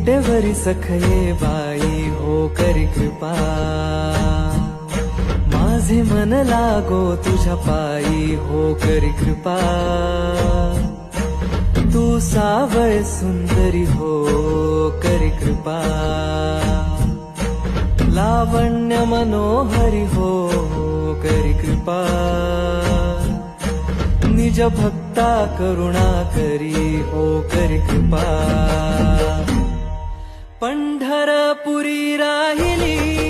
विटेवरी सखये बाई हो करी कृपा, माझे मन लागो तुझ्या पायी हो करी कृपा, तू सावळ सुंदरी हो करी कृपा, लावण्य मनोहरी हो करी कृपा, निज भक्ता करुणा करी हो करी कृपा, पंढरपुरी राहिली